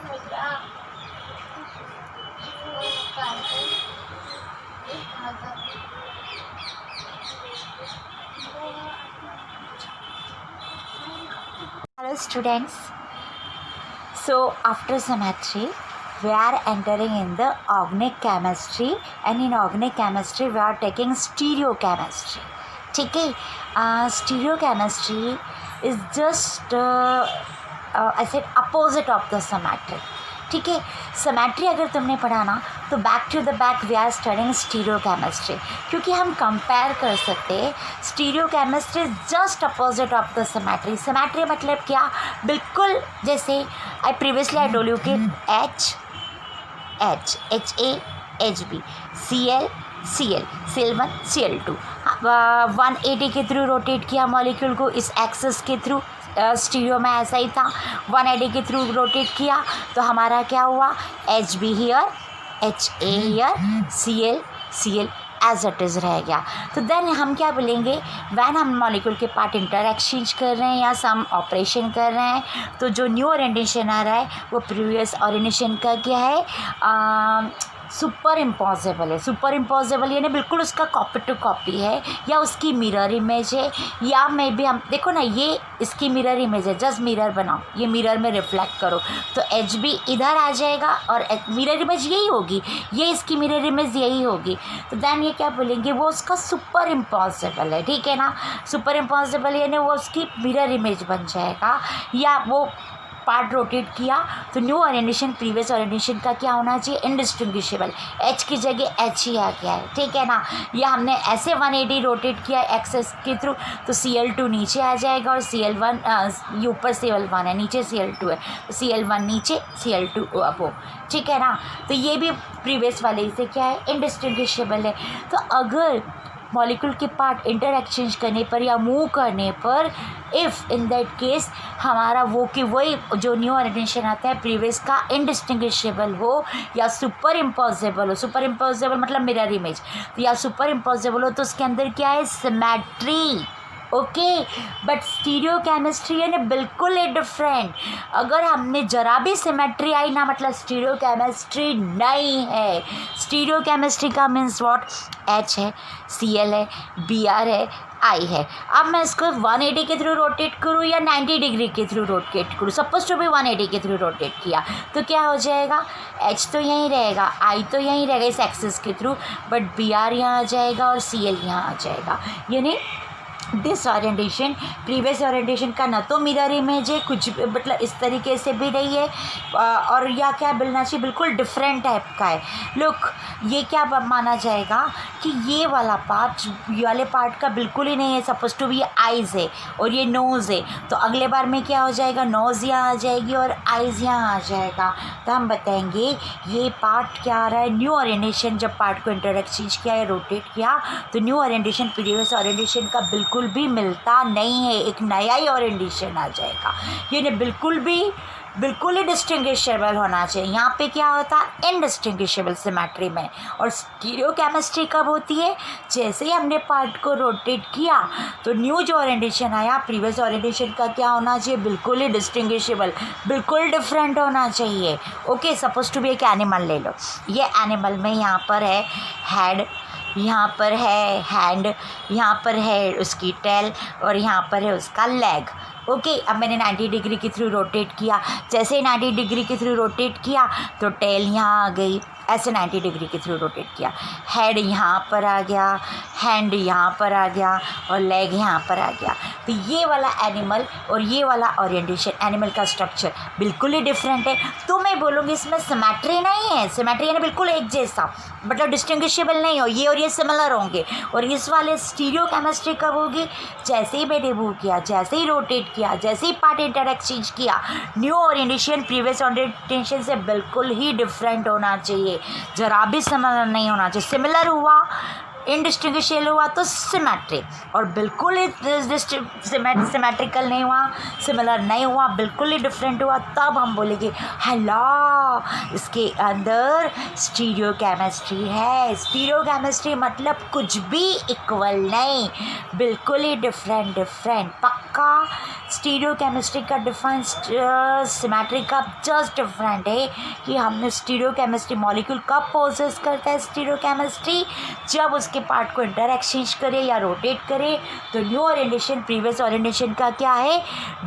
Hello students. So after symmetry we are entering in the organic chemistry, and in organic chemistry we are taking stereochemistry. ठीक है, stereochemistry is just I said opposite of the symmetry. ठीक है, symmetry अगर तुमने पढ़ा ना तो back to the back we are studying stereochemistry, क्योंकि हम कंपेयर कर सकते हैं. Stereochemistry just opposite of the symmetry. Symmetry मतलब क्या, बिल्कुल जैसे I previously I told you कि H H H A H B C L Cl1 Cl2 180 के थ्रू रोटेट किया मॉलिक्यूल को इस एक्सिस के थ्रू. स्टीरियो में ऐसा ही था, 180 के थ्रू रोटेट किया तो हमारा क्या हुआ, H B here H A here C L as it is रह गया. तो देन हम क्या बोलेंगे, वैन हम मॉलिक्यूल के पार्ट इंटर एक्सचेंज कर रहे हैं या सम ऑपरेशन कर रहे हैं तो जो न्यू ओरिएंटेशन आ रहा है वो प्रीवियस ओरिएंटेशन का क्या है, सुपर इम्पॉसिबल है. सुपर इम्पॉसिबल यानी बिल्कुल उसका कॉपी टू कॉपी है या उसकी मिरर इमेज है, या में भी हम देखो ना ये इसकी मिरर इमेज है, जस्ट मिरर बनाओ, ये मिरर में रिफ्लेक्ट करो तो एच बी इधर आ जाएगा और मिरर इमेज यही होगी, ये इसकी मिरर इमेज यही होगी. तो देन ये क्या बोलेंगे, वो उसका सुपर इम्पॉसिबल है. ठीक है ना, सुपर इम्पॉसिबल यानी वो उसकी मिरर इमेज बन जाएगा. या वो पार्ट रोटेट किया तो न्यू ओरिएंटेशन प्रीवियस ओरिएंटेशन का क्या होना चाहिए, इनडिस्टिंग्विशेबल. एच की जगह एच ही आ गया है. ठीक है ना, या हमने ऐसे 180 रोटेट किया एक्सेस के थ्रू तो Cl2 नीचे आ जाएगा और Cl1 ये ऊपर Cl1 है, नीचे Cl2 है तो Cl1 नीचे Cl2 अबो. ठीक है ना, तो ये भी प्रीवियस वाले से क्या है, इनडिस्टिंग्विशेबल है. तो अगर मॉलिक्यूल के पार्ट इंटर एक्सचेंज करने पर या मूव करने पर इफ़ इन दैट केस हमारा वो कि वही जो न्यू ओरिएंटेशन आता है प्रीवियस का इनडिस्टिंग्विशेबल हो या सुपर इम्पॉसिबल हो. सुपर इम्पॉसिबल मतलब मिरर इमेज, तो या सुपर इम्पॉसिबल हो तो उसके अंदर क्या है, symmetry. Okay, but stereo chemistry है ना बिल्कुल ही डिफरेंट. अगर हमने जरा भी सिमेट्री आई ना मतलब स्टीरियो केमिस्ट्री नहीं है. स्टीरियो केमिस्ट्री का मीन्स व्हाट, एच है, सी एल है, बी आर है, आई है. अब मैं इसको 180 के थ्रू रोटेट करूँ या 90 डिग्री के थ्रू रोटेट करूँ, सपोज टू भी 180 के थ्रू रोटेट किया तो क्या हो जाएगा, एच तो यहीं रहेगा, आई तो यहीं रहेगा इस एक्सिस के थ्रू, बट बी आर यहाँ आ जाएगा और सी एल यहाँ आ जाएगा. यानी दिस ओरिएंटेशन प्रीवियस ओरिएंटेशन का ना तो मिरर इमेज है कुछ मतलब इस तरीके से भी नहीं है, और या क्या बोलना चाहिए, बिल्कुल डिफरेंट टाइप का है. लुक, ये क्या माना जाएगा कि ये वाला पार्ट ये वाले पार्ट का बिल्कुल ही नहीं है. सपोज टू भी ये आइज़ है और ये नोज़ है तो अगले बार में क्या हो जाएगा, नोज़ यहाँ आ जाएगी और आइज़ यहाँ आ जाएगा. तो हम बताएंगे ये पार्ट क्या आ रहा है, न्यू ओरिएंटेशन. जब पार्ट को इंटर एक्सचेंज किया या रोटेट किया तो न्यू ओरिएंटेशन प्रीवियस ओरिएंटेशन का बिल्कुल भी मिलता नहीं है, एक नया ही ओरिएंटेशन आ जाएगा. यानी बिल्कुल ही डिस्टिंग्विशेबल होना चाहिए. यहाँ पे क्या होता है, इनडिस्टिंग्विशेबल सिमेट्री में. और स्टीरियो केमिस्ट्री कब होती है, जैसे ही हमने पार्ट को रोटेट किया तो न्यू जो ओरिएंटेशन आया प्रीवियस ओरिएंटेशन का क्या होना चाहिए, बिल्कुल ही डिस्टिंग्विशेबल, बिल्कुल डिफरेंट होना चाहिए. ओके, सपोज टू भी एक एनिमल ले लो. ये एनिमल में यहाँ पर है हेड, यहाँ पर है हैंड, यहाँ पर है उसकी टेल और यहाँ पर है उसका लेग. ओके, अब मैंने 90 डिग्री के थ्रू रोटेट किया. जैसे ही 90 डिग्री के थ्रू रोटेट किया तो टेल यहाँ आ गई, ऐसे 90 डिग्री के थ्रू रोटेट किया, हेड यहाँ पर आ गया, हैंड यहाँ पर आ गया और लेग यहाँ पर आ गया. तो ये वाला एनिमल और ये वाला ओरिएंटेशन, एनिमल का स्ट्रक्चर बिल्कुल ही डिफरेंट है. तो मैं बोलूँगी इसमें सिमेट्री नहीं है. सिमेट्री यानी बिल्कुल एक जैसा, मतलब डिस्टिंग्विशेबल नहीं हो, ये और ये सिमिलर होंगे. और इस वाले स्टीरियो केमिस्ट्री कब होगी, जैसे ही मैंने मूव किया, जैसे ही रोटेट किया, जैसे ही पार्ट इंटर एक्सचेंज किया, न्यू ओरिएंटेशन प्रीवियस ओरिएंटेशन से बिल्कुल ही डिफरेंट होना चाहिए, जरा भी सिमिलर नहीं होना चाहिए. सिमिलर हुआ इंडिस्टिंग्विशेबल हुआ तो सिमेट्रिक, और बिल्कुल ही सिमेट्रिकल नहीं हुआ, सिमिलर नहीं हुआ, बिल्कुल ही डिफरेंट हुआ, तब हम बोलेंगे हेलो इसके अंदर स्टीरियो केमिस्ट्री है। स्टीरियो केमिस्ट्री मतलब कुछ भी इक्वल नहीं, बिल्कुल ही डिफरेंट डिफरेंट। पक्का स्टीरियो केमिस्ट्री का डिफरेंस सिमेट्रिक का जस्ट डिफरेंट है कि हमने स्टीरियो केमिस्ट्री मॉलिक्यूल कब पोजेस करता है स्टीरियो केमिस्ट्री, जब उसके पार्ट को इंटर एक्सचेंज करे या रोटेट करे। तो न्यू ओरिएंटेशन प्रीवियस ओरिएंटेशन का क्या है,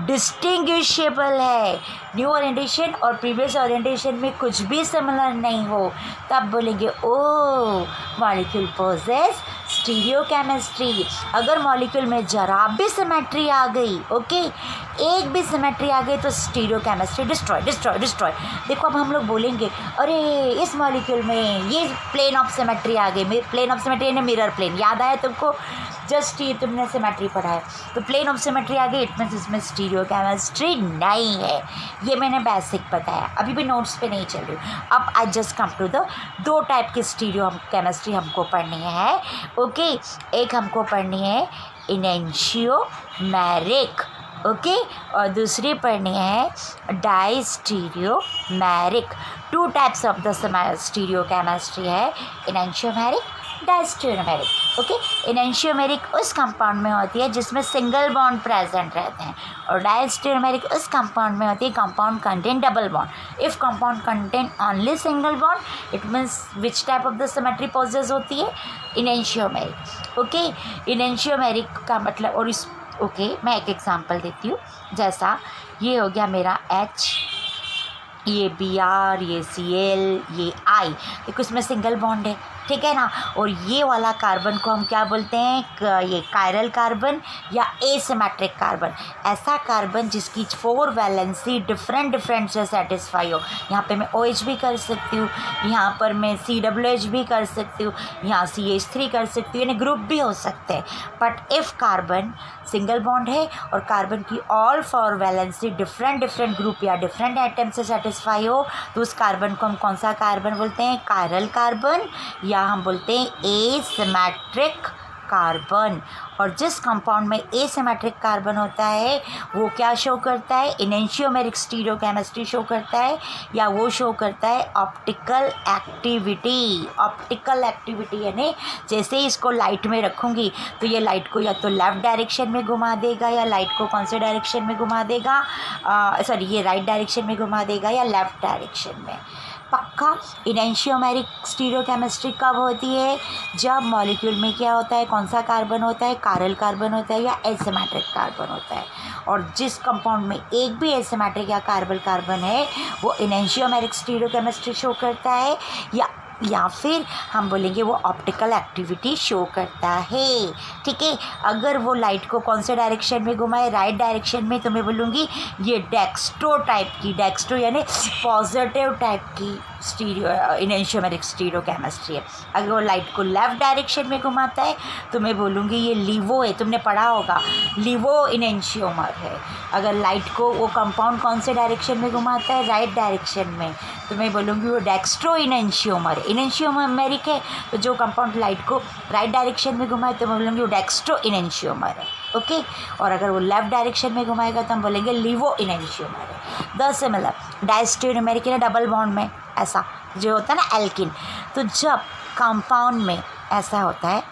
डिस्टिंग्विशेबल है। न्यू ओरिएंटेशन और प्रीवियस ओरिएंटेशन में कुछ भी सिमिलर नहीं हो, तब बोलेंगे ओ मॉलिक्यूल पोजेस स्टीरियो केमिस्ट्री। अगर मॉलिक्यूल में जरा भी सिमेट्री आ गई, ओके, एक भी सिमेट्री आ गई, तो stereo chemistry destroy destroy destroy. देखो अब हम लोग बोलेंगे अरे इस मॉलिक्यूल में ये प्लेन ऑफ सिमेट्री आ गई, प्लेन ऑफ सिमेट्री यानी मिरर प्लेन, याद आया तुमको, जस्ट ये तुमने सिमेट्री पढ़ा है, तो प्लेन ऑफ सिमेट्री आ गई, इट मीन्स इसमें स्टीरियो केमिस्ट्री नहीं है। ये मैंने बेसिक बताया, अभी भी नोट्स पे नहीं चल रही हूँ। अब I just come to the दो टाइप की स्टीरियो केमिस्ट्री हमको पढ़नी है, ओके। एक हमको पढ़नी है इनेंशियोमेरिक, ओके, और दूसरी पढ़नी है diastereomeric. Two types of the stereochemistry है, इनेंशियोमेरिक, डाइस्टीरियोमेरिक, ओके। इनेंशियोमेरिक उस कंपाउंड में होती है जिसमें सिंगल बॉन्ड प्रेजेंट रहते हैं, और डाइस्टीरियोमेरिक उस कंपाउंड में होती है compound contain double bond. If compound contain only single bond, it means which type of the symmetry possess होती है, इनेंशियोमेरिक, ओके। इनेंशियोमेरिक का मतलब, और इस ओके मैं एक एग्जांपल देती हूँ। जैसा ये हो गया मेरा H, ये Br, ये Cl, ये I, देखो इसमें सिंगल बॉन्ड है, ठीक है ना। और ये वाला कार्बन को हम क्या बोलते हैं, ये कायरल कार्बन या एसिमेट्रिक कार्बन। ऐसा कार्बन जिसकी 4 वैलेंसी डिफरेंट डिफरेंट से सेटिस्फाई हो। यहाँ पे मैं OH भी कर सकती हूँ, यहाँ पर मैं COOH भी कर सकती हूँ, यहाँ CH3 कर सकती हूँ, यानी ग्रुप भी हो सकते हैं। But if carbon single bond है और कार्बन की all 4 valency different different group या डिफरेंट आइटम से सेटिस्फाई हो, तो उस कार्बन को हम कौन सा कार्बन बोलते हैं, कायरल कार्बन, या हम बोलते हैं एसिमेट्रिक कार्बन। और जिस कंपाउंड में एसिमेट्रिक कार्बन होता है वो क्या शो करता है, इनेंशियोमेरिक स्टीरियो केमिस्ट्री शो करता है, या वो शो करता है ऑप्टिकल एक्टिविटी। ऑप्टिकल एक्टिविटी यानी जैसे ही इसको लाइट में रखूँगी तो ये लाइट को या तो लेफ़्ट डायरेक्शन में घुमा देगा, या लाइट को कौन से डायरेक्शन में घुमा देगा, सॉरी ये राइट डायरेक्शन में घुमा देगा या लेफ़्ट डायरेक्शन में। पक्का इनेंशियोमेरिक स्टीरियो केमिस्ट्री कब होती है, जब मॉलिक्यूल में क्या होता है, कौन सा कार्बन होता है, कायरल कार्बन होता है या एसिमेट्रिक कार्बन होता है। और जिस कंपाउंड में एक भी एसिमेट्रिक या कायरल कार्बन है वो इनेंशियोमेरिक स्टीरियो केमिस्ट्री शो करता है, या फिर हम बोलेंगे वो ऑप्टिकल एक्टिविटी शो करता है, ठीक है। अगर वो लाइट को कौन से डायरेक्शन में घुमाए, राइट डायरेक्शन में, तो मैं बोलूँगी ये डेक्स्ट्रो टाइप की, डेक्स्ट्रो यानी पॉजिटिव टाइप की स्टीरियो इनेंशियोमेरिक स्टीरियो केमिस्ट्री है। अगर वो लाइट को लेफ़्ट डायरेक्शन में घुमाता है तो मैं बोलूँगी ये लीवो है, तुमने पढ़ा होगा लीवो इनेंशियोमर है। अगर लाइट को वो कंपाउंड कौन से डायरेक्शन में घुमाता है, राइट डायरेक्शन में, तो मैं बोलूँगी वो डेक्स्ट्रो इनेंशियोमर। इनेंशियोमेरिक है तो जो कंपाउंड लाइट को राइट डायरेक्शन में घुमाए तो मैं बोलूँगी वो डेक्स्ट्रो इनेंशियोमर है, ओके। और अगर वो लेफ़्ट डायरेक्शन में घुमाएगा तो हम बोलेंगे लीवो इनेंशियोमर है। द सिमिलर डाइस्टीरियोमेरिक है डबल बॉन्ड में ऐसा जो होता है ना एल्किन, तो जब कंपाउंड में ऐसा होता है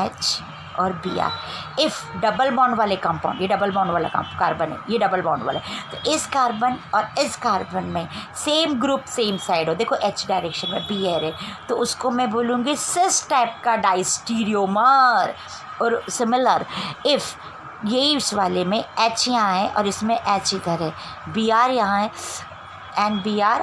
H और Br, इफ़ डबल बॉन्ड वाले कंपाउंड, ये डबल बॉन्ड वाला कार्बन है, ये डबल बॉन्ड वाला है, तो इस कार्बन और इस कार्बन में सेम ग्रुप सेम साइड हो, देखो H डायरेक्शन में Br है, तो उसको मैं बोलूँगी सिस टाइप का डाइस्टीरियोमर। और सिमिलर इफ़ ये इस वाले में H यहाँ है और इसमें H इधर है, Br यहाँ है एंड Br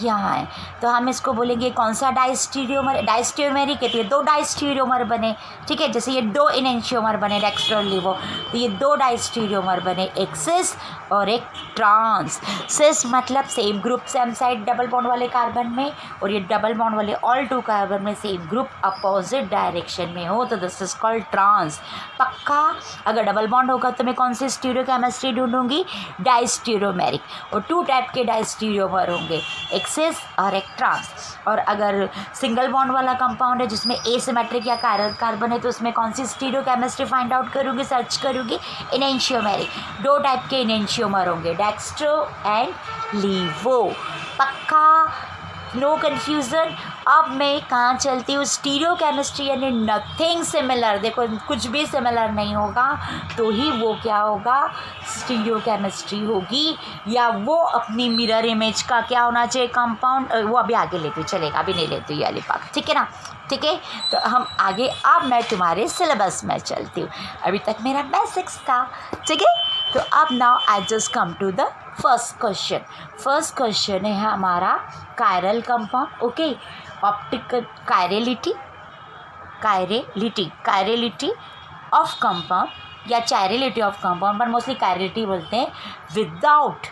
यहाँ है, तो हम इसको बोलेंगे कौन सा डाइस्टीरियोमर, डाइस्टीरियोमेरिक कहती है, 2 डाइस्टीरियोमर बने, ठीक है। जैसे ये 2 इनेंशियोमर बने डेक्स्ट्रो और लीवो, तो ये 2 डाइस्टीरियोमर बने, एक सिस और एक ट्रांस। सिस मतलब same group same side double bond वाले कार्बन में, और ये डबल बॉन्ड वाले ऑल 2 कार्बन में सेम ग्रुप अपोजिट डायरेक्शन में हो, तो दिस इज कॉल्ड ट्रांस। पक्का अगर डबल बॉन्ड होगा तो मैं कौन सी स्टीरियो केमिस्ट्री ढूंढूंगी, डाइस्टीरियोमेरिक। और 2 टाइप के डाइस्टीरियोमर होंगे, एक एक्सिस और एक ट्रांस। और अगर सिंगल बॉन्ड वाला कंपाउंड है जिसमें एसिमेट्रिक या कायरल कार्बन है तो उसमें कौन सी स्टीरियोकेमिस्ट्री फाइंड आउट करूँगी, सर्च करूँगी, इनेंशियोमेरिक। दो टाइप के इनेंशियोमर होंगे, डेक्स्ट्रो एंड लीवो। पक्का, नो कन्फ्यूज़न। अब मैं कहाँ चलती हूँ, स्टीरियो केमिस्ट्री यानी नथिंग सिमिलर। देखो कुछ भी सिमिलर नहीं होगा तो ही वो क्या होगा, स्टीरियो केमिस्ट्री होगी, या वो अपनी मिरर इमेज का क्या होना चाहिए, कंपाउंड। वो अभी आगे लेती हूँ, चलेगा, अभी नहीं लेती हूँ ये वाली बात, ठीक है ना। ठीक है, तो हम आगे, अब मैं तुम्हारे सिलेबस में चलती हूँ। अभी तक मेरा बेसिक्स था, ठीक है। तो अब now I just come to the first question. First question है हमारा chiral compound, okay. Optical chirality of compound या चायरेलिटी ऑफ कंपाउंड, पर मोस्टली कायरेलिटी बोलते हैं। विदाउट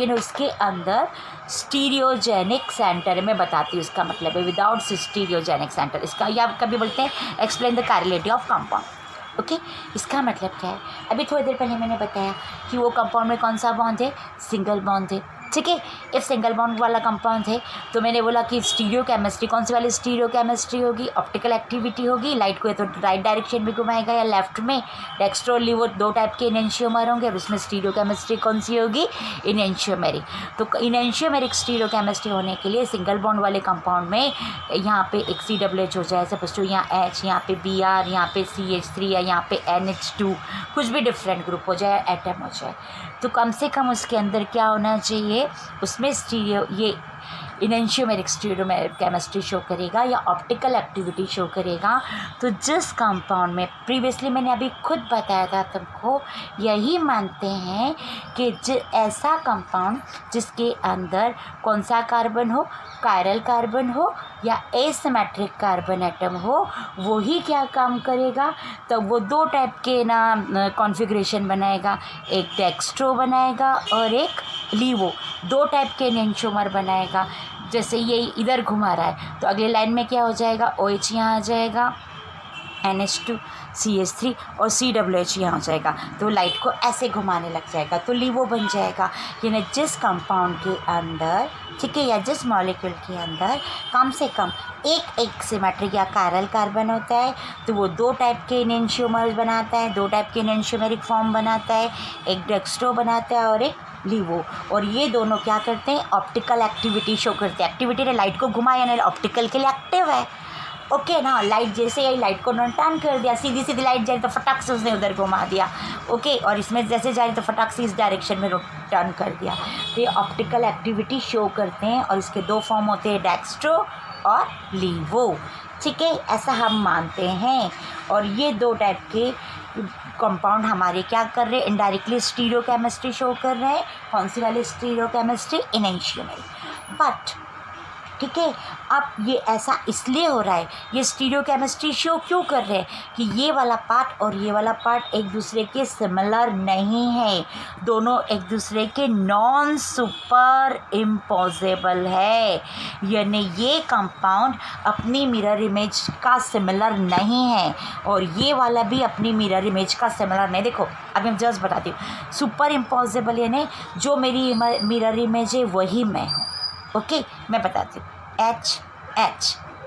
यानी उसके अंदर स्टीरियोजेनिक सेंटर, में बताती हूँ इसका मतलब है, विदाउट स्टीरियोजेनिक सेंटर इसका, या कभी बोलते हैं explain the कायरेलिटी of compound, okay. इसका मतलब क्या है, अभी थोड़ी देर पहले मैंने बताया कि वो कंपाउंड में कौन सा बॉन्ड है, सिंगल बॉन्ड है, ठीक है। इफ सिंगल बॉन्ड वाला कंपाउंड है तो मैंने बोला कि स्टीरियो केमिस्ट्री, कौन सी वाली स्टीरियो केमिस्ट्री होगी, ऑप्टिकल एक्टिविटी होगी। लाइट को या तो राइट डायरेक्शन में घुमाएगा या लेफ्ट में। डेक्स्ट्रो लीवो दो टाइप के इनेंशियोमर होंगे और उसमें स्टीरियो केमिस्ट्री कौन सी होगी, इनेंशियोमेरिक। तो इनेंशियोमेरिक स्टीरियो केमिस्ट्री होने के लिए सिंगल बॉन्ड वाले कंपाउंड में यहाँ पे एक CH हो जाए, सपोज टू यहाँ H, यहाँ पे Br, यहाँ पे CH3 या यहाँ पे NH2, कुछ भी डिफरेंट ग्रुप हो जाए, एटम हो जाए, तो कम से कम उसके अंदर क्या होना चाहिए, उसमें स्टीरियो, ये इनेंशियोमेरिक स्टीरियो केमिस्ट्री शो करेगा या ऑप्टिकल एक्टिविटी शो करेगा। तो जिस कंपाउंड में प्रीवियसली मैंने अभी खुद बताया था तुमको, यही मानते हैं कि ऐसा कंपाउंड जिसके अंदर कौन सा कार्बन हो, कायरल कार्बन हो या एसिमेट्रिक कार्बन एटम हो, वो ही क्या काम करेगा, तो वो दो टाइप के ना कॉन्फ़िगरेशन बनाएगा, एक डेक्स्ट्रो बनाएगा और एक लीवो, दो टाइप के इनेंशियोमर बनाएगा। जैसे ये इधर घुमा रहा है तो अगले लाइन में क्या हो जाएगा, OH यहाँ आ जाएगा, NH2, CH3 और COH यहाँ हो जाएगा, तो लाइट को ऐसे घुमाने लग जाएगा तो लीवो बन जाएगा। यानी जिस कंपाउंड के अंदर, ठीक है, या जिस मॉलिक्यूल के अंदर कम से कम एक सिमेट्रिक या कायरल कार्बन होता है तो वो दो टाइप के इनेंशियोमर बनाता है, दो टाइप के इनेंशियोमेरिक फॉर्म बनाता है, एक डेक्स्ट्रो बनाता है और एक लीवो। और ये दोनों क्या करते हैं, ऑप्टिकल एक्टिविटी शो करते हैं। एक्टिविटी ने लाइट को घुमाया यानी ऑप्टिकल के लिए एक्टिव है, ओके ना। लाइट जैसे ही लाइट को टर्न कर दिया, सीधी सीधी लाइट जा रही तो फटाक से उसने उधर घुमा दिया, ओके। और इसमें जैसे जा रही तो फटाक से इस डायरेक्शन में टर्न कर दिया। तो ये ऑप्टिकल एक्टिविटी शो करते हैं और इसके दो फॉर्म होते हैं, डेक्स्ट्रो और लीवो, ठीक है, ऐसा हम मानते हैं। और ये दो टाइप के कंपाउंड हमारे क्या कर रहे हैं, इनडायरेक्टली स्टीरियो केमिस्ट्री शो कर रहे हैं। कौन सी वाली स्टीरियो केमिस्ट्री, इनेंशियोमेरिक। बट ठीक है, अब ये ऐसा इसलिए हो रहा है, ये स्टीरियो केमिस्ट्री शो क्यों कर रहे हैं कि ये वाला पार्ट और ये वाला पार्ट एक दूसरे के सिमिलर नहीं है, दोनों एक दूसरे के नॉन सुपर इम्पॉसिबल है। यानी ये कंपाउंड अपनी मिरर इमेज का सिमिलर नहीं है और ये वाला भी अपनी मिरर इमेज का सिमिलर नहीं। देखो अभी मैं जस्ट बताती हूँ, सुपर इम्पॉसिबल यानी जो मेरी मिरर इमेज है वही मैं हूँ, ओके। मैं बताती हूँ, H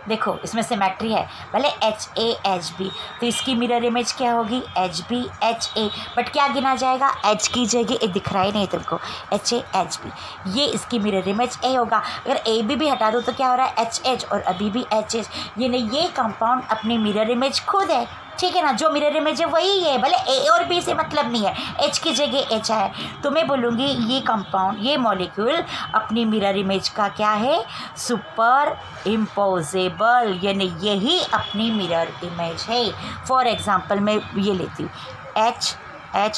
देखो इसमें सिमेट्री है, भले HAHB, तो इसकी मिरर इमेज क्या होगी, HBHA, बट क्या गिना जाएगा, H की जगह ए दिख रहा ही नहीं तुमको, HAHB, ये इसकी मिरर इमेज A होगा। अगर AB भी हटा दो तो क्या हो रहा है, HH, और अभी भी HH, यानी ये कंपाउंड अपनी मिरर इमेज खुद है, ठीक है ना। जो मिरर इमेज है वही है, भले A और B से मतलब नहीं है, H की जगह H है, तो मैं बोलूँगी ये कंपाउंड, ये मॉलिक्यूल अपनी मिरर इमेज का क्या है, सुपर इम्पोजेबल, यानी यही अपनी मिरर इमेज है। फॉर एग्जांपल मैं ये लेती हूँ H,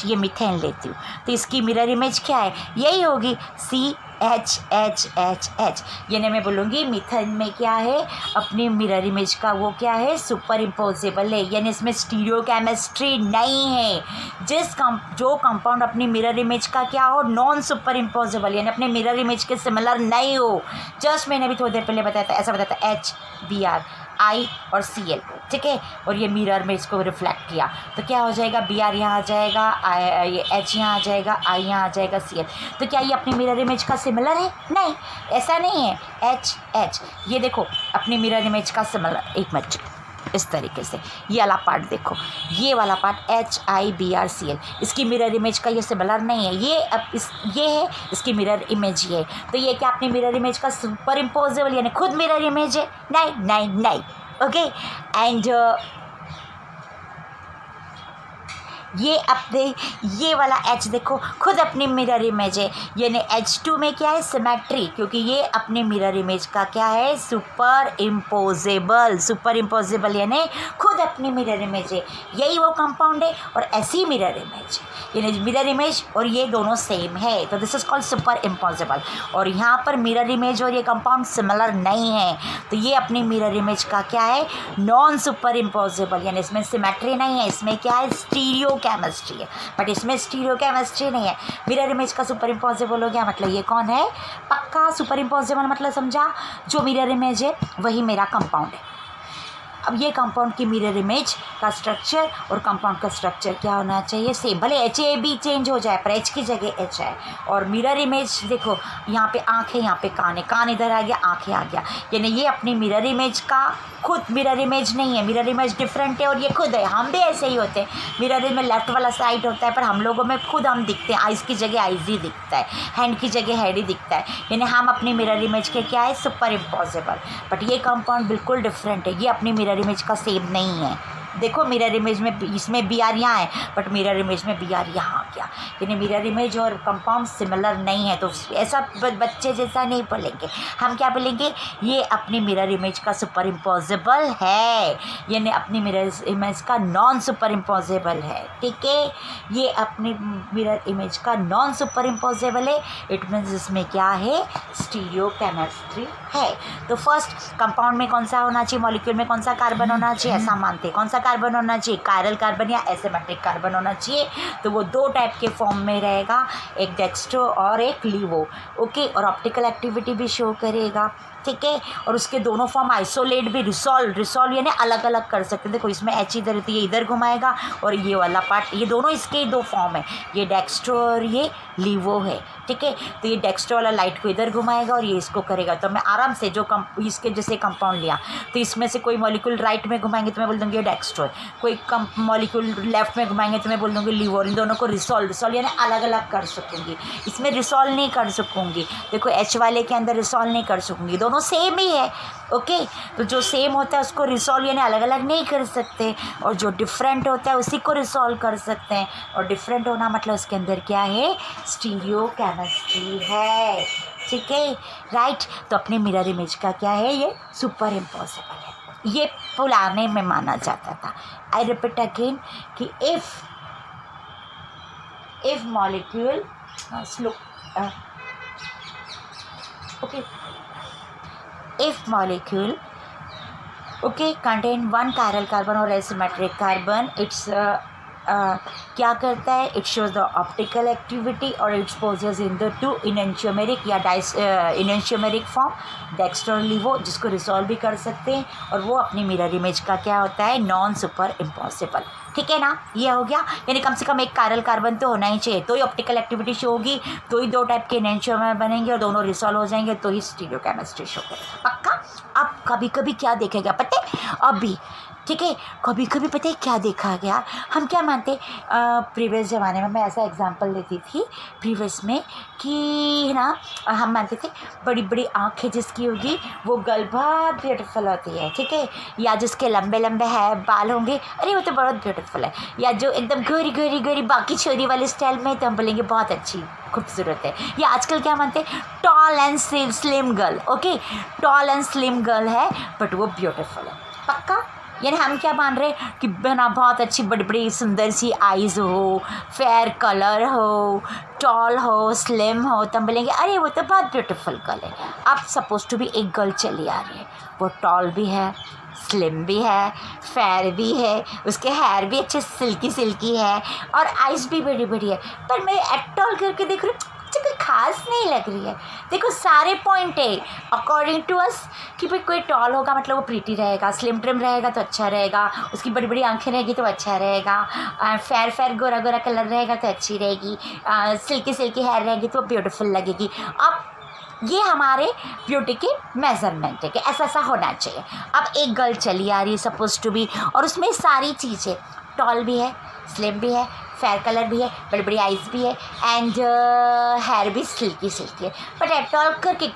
ये मीथेन लेती हूँ, तो इसकी मिरर इमेज क्या है, यही होगी, CHHHH, यानी मैं बोलूँगी मीथेन में क्या है, अपनी मिरर इमेज का वो क्या है, सुपर इम्पोजेबल है, यानी इसमें स्टीरियो केमिस्ट्री नहीं है। जो कंपाउंड अपनी मिरर इमेज का क्या हो, नॉन सुपर इम्पोजेबल, यानी अपने मिरर इमेज के सिमिलर नहीं हो। जस्ट मैंने अभी थोड़ी देर पहले बताया था, ऐसा बताया था HBr, आई और Cl, ठीक है, और ये मिरर में इसको रिफ्लेक्ट किया तो क्या हो जाएगा, Br यहाँ आ जाएगा, ये H यहाँ आ जाएगा, I यहाँ आ जाएगा, Cl। तो क्या ये अपनी मिरर इमेज का सिमिलर है? नहीं, ऐसा नहीं है। H ये देखो अपनी मिरर इमेज का सिमिलर, एक मिनट, इस तरीके से ये वाला पार्ट देखो, ये वाला पार्ट HIBRCL, इसकी मिरर इमेज का ये सिमिलर नहीं है। ये अब ये है, इसकी मिरर इमेज ये है। तो ये क्या अपनी मिरर इमेज का सुपर इम्पोजेबल यानी खुद मिरर इमेज है? नहीं नहीं नहीं। ओके, एंड ये अपने ये वाला H देखो खुद अपनी मिरर इमेज है, यानी H2 में क्या है, सिमेट्री, क्योंकि ये अपने मिरर इमेज का क्या है, सुपर इम्पोजेबल यानी खुद अपनी मिरर इमेज है। यही वो कंपाउंड है और ऐसी मिरर इमेज है, यानी मिरर इमेज और ये दोनों सेम है, तो this is called super imposable. और यहाँ पर मिरर इमेज और ये कंपाउंड सिमिलर नहीं है, तो ये अपनी मिरर इमेज का क्या है, नॉन सुपर इम्पोजेबल, यानी इसमें सिमेट्री नहीं है, इसमें क्या है, स्टीरियो केमिस्ट्री है, बट इसमें स्टीरियो केमिस्ट्री नहीं है। मिरर इमेज का सुपर इम्पोजेबल हो गया, मतलब ये कौन है, पक्का सुपर इम्पोजेबल, मतलब समझा, जो मिरर इमेज है वही मेरा कंपाउंड है। अब ये कंपाउंड की मिरर इमेज का स्ट्रक्चर और कंपाउंड का स्ट्रक्चर क्या होना चाहिए, सेम, भले HAB चेंज हो जाए पर H की जगह H है। और मिरर इमेज देखो, यहाँ पे आँख है, यहाँ पे कान है, कान इधर आ गया, आँखें आ गया, यानी ये अपनी मिरर इमेज का खुद मिरर इमेज नहीं है, मिरर इमेज डिफरेंट है और ये खुद है। हम भी ऐसे ही होते हैं, मिरर इमेज में लेफ्ट वाला साइड होता है, पर हम लोगों में खुद हम दिखते हैं, आइज़ की जगह आइज़ ही दिखता है, हैंड की जगह हेड ही दिखता है, यानी हम अपनी मिरर इमेज के क्या है, सुपर इम्पॉसिबल। बट ये कंपाउंड बिल्कुल डिफरेंट है, ये अपनी मिरर इमेज का सेम नहीं है। देखो मिरर इमेज में इसमें Br यहाँ है, बट मिरर इमेज में Br यहाँ आ गया, यानी मिरर इमेज और कंपाउंड सिमिलर नहीं है। तो ऐसा बच्चे जैसा नहीं बोलेंगे, हम क्या बोलेंगे, ये अपनी मिरर इमेज का सुपर इम्पॉसिबल है, यानी अपनी मिरर इमेज का नॉन सुपर इम्पॉसिबल है, ठीक है। ये अपनी मिरर इमेज का नॉन सुपर इम्पॉसिबल है, इट मीन्स इसमें क्या है, स्टीरियो केमिस्ट्री है। तो फर्स्ट कंपाउंड में कौन सा होना चाहिए, मॉलिक्यूल में कौन सा कार्बन होना चाहिए, ऐसा मानते हैं, कौन सा कार्बन होना चाहिए, कायरल कार्बन या एसिमेट्रिक कार्बन होना चाहिए। तो वो दो टाइप के फॉर्म में रहेगा, एक डेक्स्ट्रो और एक लीवो, ओके, और ऑप्टिकल एक्टिविटी भी शो करेगा, ठीक है। और उसके दोनों फॉर्म आइसोलेट भी, रिसॉल्व यानी अलग अलग कर सकते हैं। देखो इसमें H इधर है तो ये इधर घुमाएगा, और ये वाला पार्ट, ये दोनों इसके दो फॉर्म है, ये डेक्स्ट्रो और ये लीवो है, ठीक है। तो ये डेक्स्ट्रो वाला लाइट को इधर घुमाएगा और ये इसको करेगा। तो मैं आराम से जो इसके जैसे कंपाउंड लिया, तो इसमें से कोई मॉलिक्यूल राइट में घुमाएंगे तो मैं बोल दूँगी ये डेक्स्ट्रो है, कोई मॉलिक्यूल लेफ्ट में घुमाएंगे तो मैं बोल दूँगी लीवो। इन दोनों को रिसॉल्व यानी अलग अलग कर सकूँगी, इसमें रिसॉल्व नहीं कर सकूँगी। देखो H वाले के अंदर रिसॉल्व नहीं कर सकूँगी, दोनों सेम ही है, ओके। तो जो सेम होता है उसको रिसॉल्व यानी अलग अलग नहीं कर सकते, और जो डिफरेंट होता है उसी को रिसॉल्व कर सकते हैं। और डिफरेंट होना मतलब उसके अंदर क्या है, स्टीरियो केमिस्ट्री है, ठीक है, राइट। तो अपने मिरर इमेज का क्या है, ये सुपर इम्पॉसिबल है, ये पुराने में माना जाता था। आई रिपीट अगेन कि if molecule slow okay, if molecule contain one chiral carbon or asymmetric carbon, it's क्या करता है, it shows the optical activity और it's possess in the two enantiomeric या इनएंशियोमेरिक फॉर्म डेक्स्ट्रो और लीवो, जिसको resolve भी कर सकते हैं। और वो अपनी मिरर इमेज का क्या होता है, नॉन सुपर इम्पॉसिबल, ठीक है ना। ये हो गया, यानी कम से कम एक कायरल कार्बन तो होना ही चाहिए, तो ही ऑप्टिकल एक्टिविटी शो होगी, तो ही दो टाइप के इनएंशियोमेर बनेंगे और दोनों रिसॉल्व हो जाएंगे, तो ही स्टीरियो केमिस्ट्री शो करेगा, पक्का। अब कभी कभी क्या देखेगा पता है, अभी ठीक है, कभी कभी पता है क्या देखा गया, हम क्या मानते, प्रीवियस ज़माने में मैं ऐसा एग्जांपल देती थी प्रीवियस में कि ना, हम मानते थे बड़ी बड़ी आँखें जिसकी होगी वो गर्ल बहुत ब्यूटीफुल होती है, ठीक है, या जिसके लंबे लंबे है बाल होंगे, अरे वो तो बहुत ब्यूटीफुल है, या जो एकदम गोरी गोरी गोरी बाकी छोरी वाले स्टाइल में, तो हम बोलेंगे बहुत अच्छी खूबसूरत है। या आजकल क्या मानते हैं, tall and slim girl, okay, tall and slim girl है बट वो ब्यूटीफुल है, पक्का। यानी हम क्या मान रहे हैं कि बना बहुत अच्छी बड़ी बड़ी सुंदर सी आइज़ हो, फेयर कलर हो, टॉल हो, स्लिम हो, तो हम बोलेंगे अरे वो तो बहुत ब्यूटीफुल गर्ल है। अब सपोज टू भी एक गर्ल चली आ रही है, वो टॉल भी है, स्लिम भी है, फेयर भी है, उसके हेयर भी अच्छे सिल्की सिल्की है और आइज़ भी बड़ी बड़ी है, पर मैं एट टॉल करके देख रही हूँ मुझे कोई खास नहीं लग रही है। देखो सारे पॉइंट है अकॉर्डिंग टू अस कि भाई कोई टॉल होगा मतलब वो प्रीटी रहेगा, स्लिम ट्रिम रहेगा तो अच्छा रहेगा, उसकी बड़ी बड़ी आंखें रहेगी तो अच्छा रहेगा, fair fair Gora Gora colour रहेगा तो अच्छी रहेगी, सिल्की सिल्की हेयर रहेगी तो ब्यूटीफुल लगेगी। अब ये हमारे ब्यूटी के मेजरमेंट है कि ऐसा ऐसा होना चाहिए। अब एक गर्ल चली आ रही है सपोज टू बी, और उसमें सारी चीज़ें, टॉल भी है, स्लिम भी है, फेयर कलर भी है, बड़ी बड़ी आइज़ भी है, एंड हेयर भी सिल्की सिल्की है, बट एट ऑल करके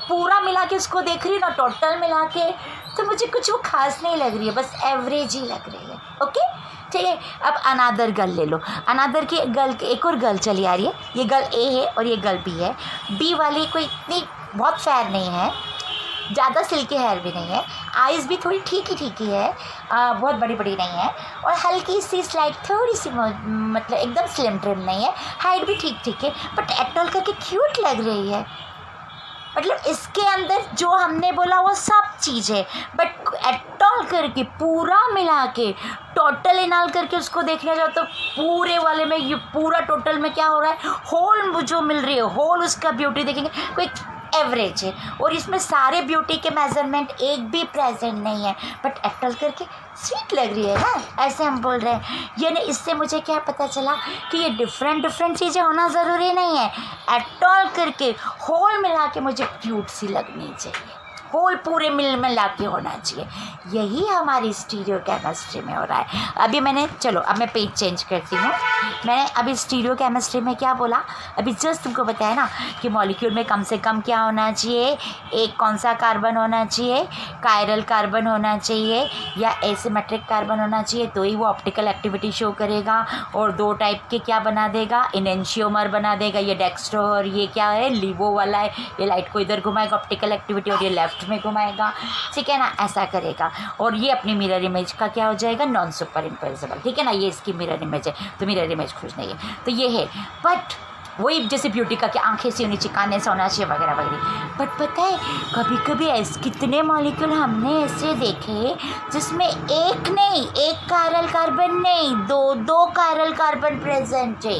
पूरा मिला के उसको देख रही हूँ ना, टोटल मिला के, तो मुझे कुछ वो खास नहीं लग रही है, बस एवरेज ही लग रही है। ओके ठीक है। अब अनादर गर्ल ले लो, अनादर की गर्ल, एक और गर्ल चली आ रही है, ये गर्ल ए है और ये गर्ल बी है। बी वाली कोई इतनी बहुत फेयर नहीं है, ज़्यादा सिल्की हेयर भी नहीं है, आइज़ भी थोड़ी ठीक ही है, बहुत बड़ी बड़ी नहीं है, और हल्की सी स्लाइट थोड़ी सी मतलब एकदम स्लिम ट्रिम नहीं है, हाइट भी ठीक है, बट एटल करके क्यूट लग रही है। मतलब इसके अंदर जो हमने बोला वो सब चीज़ है, बट एटॉल करके पूरा मिला के टोटल इनाल करके उसको देखने जाओ तो पूरे वाले में ये पूरा टोटल में क्या हो रहा है, होल जो मिल रही है, होल उसका ब्यूटी देखेंगे कोई एवरेज है, और इसमें सारे ब्यूटी के मेजरमेंट एक भी प्रेजेंट नहीं है, बट एटल करके स्वीट लग रही है ना, ऐसे हम बोल रहे हैं। यानी इससे मुझे क्या पता चला कि ये डिफरेंट चीज़ें होना ज़रूरी नहीं है, एटॉल करके होल मिला के मुझे क्यूट सी लगनी चाहिए, होल पूरे मिला के होना चाहिए। यही हमारी स्टीरियो केमिस्ट्री में हो रहा है। अभी मैंने, चलो अब मैं पेज चेंज करती हूँ। मैंने अभी स्टीरियो केमिस्ट्री में क्या बोला, अभी जस्ट तुमको बताया ना कि मॉलिक्यूल में कम से कम क्या होना चाहिए, एक कौन सा कार्बन होना चाहिए, कायरल कार्बन होना चाहिए या एसिमेट्रिक कार्बन होना चाहिए, तो ही वो ऑप्टिकल एक्टिविटी शो करेगा, और दो टाइप के क्या बना देगा, इनेंशियोमर बना देगा, ये डेक्स्ट्रो और ये क्या है, लीवो वाला है, ये लाइट को इधर घुमाएगा ऑप्टिकल एक्टिविटी और ये लेफ्ट में घुमाएगा, ठीक है ना, ऐसा करेगा। और ये अपनी मिरर इमेज का क्या हो जाएगा, नॉन सुपर इम्पोसिबल, ठीक है ना, ये इसकी मिरर इमेज है, तो मिरर इमेज खोजना है, तो ये है। बट वही जैसे ब्यूटी का कि आंखें से होनी चाहिए, काने से होना चाहिए वगैरह वगैरह, बट पता है कभी कभी ऐसे कितने मॉलिक्यूल हमने ऐसे देखे जिसमें एक नहीं, एक कायरल कार्बन नहीं, दो कायरल कार्बन प्रेजेंट है,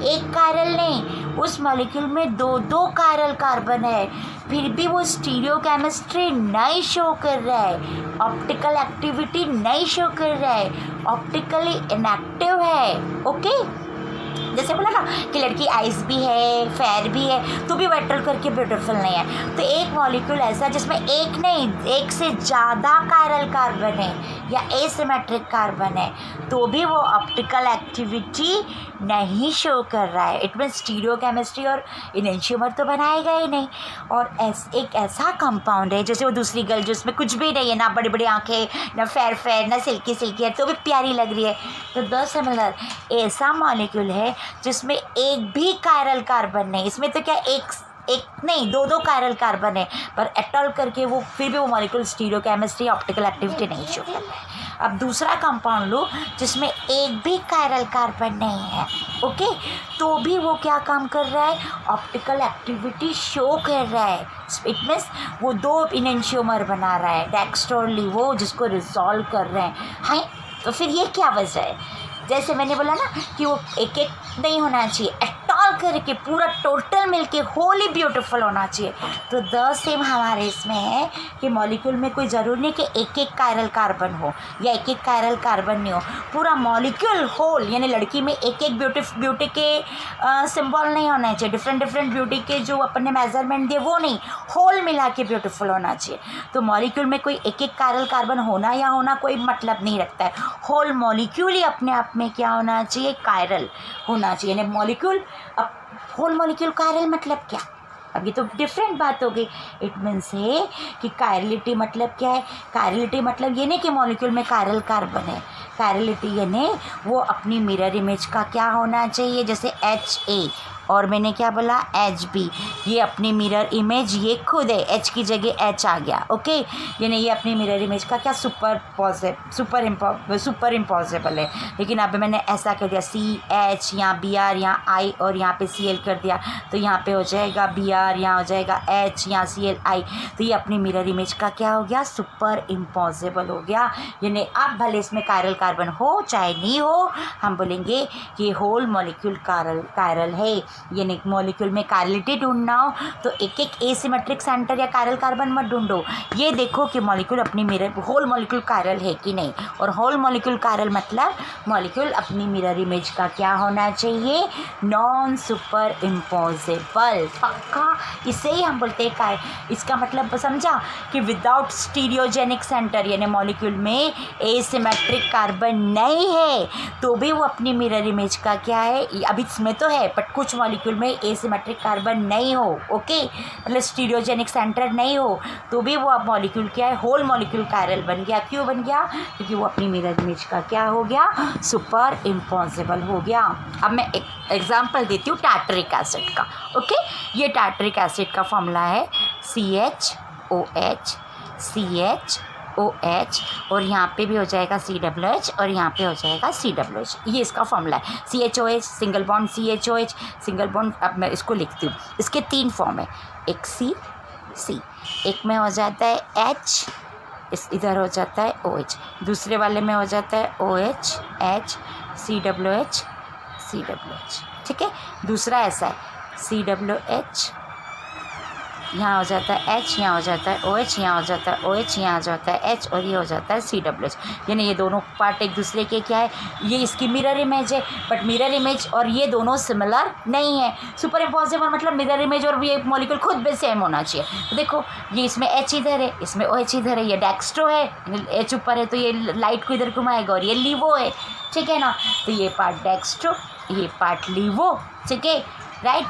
एक कायरल नहीं, उस मॉलिक्यूल में दो कायरल कार्बन है, फिर भी वो स्टीरियो केमिस्ट्री नहीं शो कर रहा है, ऑप्टिकल एक्टिविटी नहीं शो कर रहा है, ऑप्टिकली इनएक्टिव है। ओके, जैसे बोला ना कि लड़की आइज़ भी है, फेयर भी है, तो भी वेटल करके ब्यूटीफुल नहीं है, तो एक मॉलिक्यूल ऐसा जिसमें एक नहीं, एक से ज़्यादा कायरल कार्बन है या एसिमेट्रिक कार्बन है, तो भी वो ऑप्टिकल एक्टिविटी नहीं शो कर रहा है। इट मीन स्टीरियो केमिस्ट्री और इनेंशियोमर तो बनाएगा ही नहीं। और एक ऐसा कंपाउंड है, जैसे वो दूसरी गर्ल जो उसमें कुछ भी नहीं है, ना बड़ी बड़ी आँखें, ना फेयर ना सिल्की है, तो भी प्यारी लग रही है, तो द सिमिलर ऐसा मॉलिक्यूल है जिसमें एक भी कायरल कार्बन नहीं, इसमें तो क्या एक नहीं, दो कायरल कार्बन है, पर एटॉल करके वो फिर भी वो molecule stereo chemistry optical activity नहीं शो कर रहा है। अब दूसरा कंपाउंड लो जिसमें एक भी कायरल कार्बन नहीं है, ओके, तो भी वो क्या काम कर रहा है, ऑप्टिकल एक्टिविटी शो कर रहा है। इट मीन्स वो दो इनेंशियोमर बना रहा है, डेक्स्ट्रो और लीवो, जिसको रिजॉल्व कर रहे हैं। हाँ, तो फिर ये क्या वजह है, जैसे मैंने बोला ना कि वो एक नहीं होना चाहिए, एटॉल करके पूरा टोटल मिलके होली ब्यूटीफुल होना चाहिए। तो द सेम हमारे इसमें है कि मॉलिक्यूल में कोई ज़रूरी नहीं कि एक कायरल कार्बन हो या एक कायरल कार्बन नहीं हो, पूरा मॉलिक्यूल होल, यानी लड़की में एक ब्यूटी के सिंबल नहीं होना चाहिए, डिफरेंट ब्यूटी के जो अपने मेजरमेंट दिए वो नहीं, होल मिला के ब्यूटीफुल होना चाहिए। तो मॉलिक्यूल में कोई एक कायरल कार्बन होना या होना कोई मतलब नहीं रखता है, होल मॉलिक्यूल ही अपने आप में क्या होना चाहिए, कायरल होना चाहिए। यानी मॉलिक्यूल, अब होल मॉलिक्यूल कायरल मतलब क्या, अब ये तो डिफरेंट बात हो गई। इट मीन्स है कि कायरलिटी मतलब क्या है, कायरलिटी मतलब ये नहीं कि मॉलिक्यूल में कायरल कार्बन है, कायरलिटी यानी वो अपनी मिरर इमेज का क्या होना चाहिए, जैसे HA और मैंने क्या बोला HB, ये अपनी मिरर इमेज, ये खुद है, H की जगह H आ गया, ओके, यानी ये अपनी मिरर इमेज का क्या सुपर इम्पॉसिबल है। लेकिन अब मैंने ऐसा कर दिया CH, यहाँ BR, यहाँ I और यहाँ पे CL कर दिया, तो यहाँ पे हो जाएगा BR, यहाँ हो जाएगा H, यहाँ CLI, तो ये अपनी मिरर इमेज का क्या हो गया, सुपर इम्पॉसिबल हो गया। यानी अब भले इसमें कायरल कार्बन हो चाहे नहीं हो, हम बोलेंगे कि होल मॉलिक्यूल कायरल है। यानी मॉलिक्यूल में कायरलिटी ढूंढना हो तो एक एक एसिमेट्रिक सेंटर या कायरल कार्बन मत ढूंढो, ये देखो कि मॉलिक्यूल अपनी मिरर होल मॉलिक्यूल कायरल है कि नहीं। और होल मॉलिक्यूल कायरल मतलब मॉलिक्यूल अपनी मिरर इमेज का क्या होना चाहिए, नॉन सुपर इम्पोजेबल, पक्का। इसे ही हम बोलते हैं इसका मतलब समझा कि विदाउट स्टीरियोजेनिक सेंटर यानी मॉलिक्यूल में एसिमेट्रिक कार्बन नहीं है तो भी वो अपनी मिरर इमेज का क्या है, अभी इसमें तो है बट कुछ मॉलिक्यूल में एसिमेट्रिक कार्बन नहीं हो, ओके, मतलब स्टीरियोजेनिक सेंटर नहीं हो तो भी वो अब मॉलिक्यूल क्या है, होल मॉलिक्यूल कायरल बन गया। क्यों बन गया, क्योंकि वो अपनी मिरर इमेज का क्या हो गया, सुपर इम्पॉसिबल हो गया। अब मैं एक एग्जाम्पल देती हूँ टार्टरिक एसिड का, ओके। ये टार्टरिक एसिड का फॉर्मूला है CHOH CHOH और यहाँ पे भी हो जाएगा COH और यहाँ पे हो जाएगा COH, ये इसका फॉर्मूला है। CHOH single bond CHOH single bond. अब मैं इसको लिखती हूँ, इसके 3 फॉर्म है, एक C, एक में हो जाता है H, इधर हो जाता है OH, दूसरे वाले में हो जाता है OH H COH COH, ठीक है। दूसरा ऐसा है COH, यहाँ हो जाता है H, यहाँ हो जाता है OH, यहाँ हो जाता है OH, यहाँ हो जाता है H और ये हो जाता है COH। यानी ये दोनों पार्ट एक दूसरे के क्या है, ये इसकी मिरर इमेज है बट मिरर इमेज और ये दोनों सिमिलर नहीं है। सुपर इम्पॉसिबल मतलब मिरर इमेज और ये मॉलिक्यूल खुद भी सेम होना चाहिए। तो देखो ये इसमें H इधर है, इसमें OH इधर है, ये डेक्स्ट्रो है, H ऊपर है तो ये लाइट को इधर घुमाएगा और ये लीवो है, ठीक है ना। तो ये पार्ट डेक्स्ट्रो, ये पार्ट लीवो, ठीक है, राइट।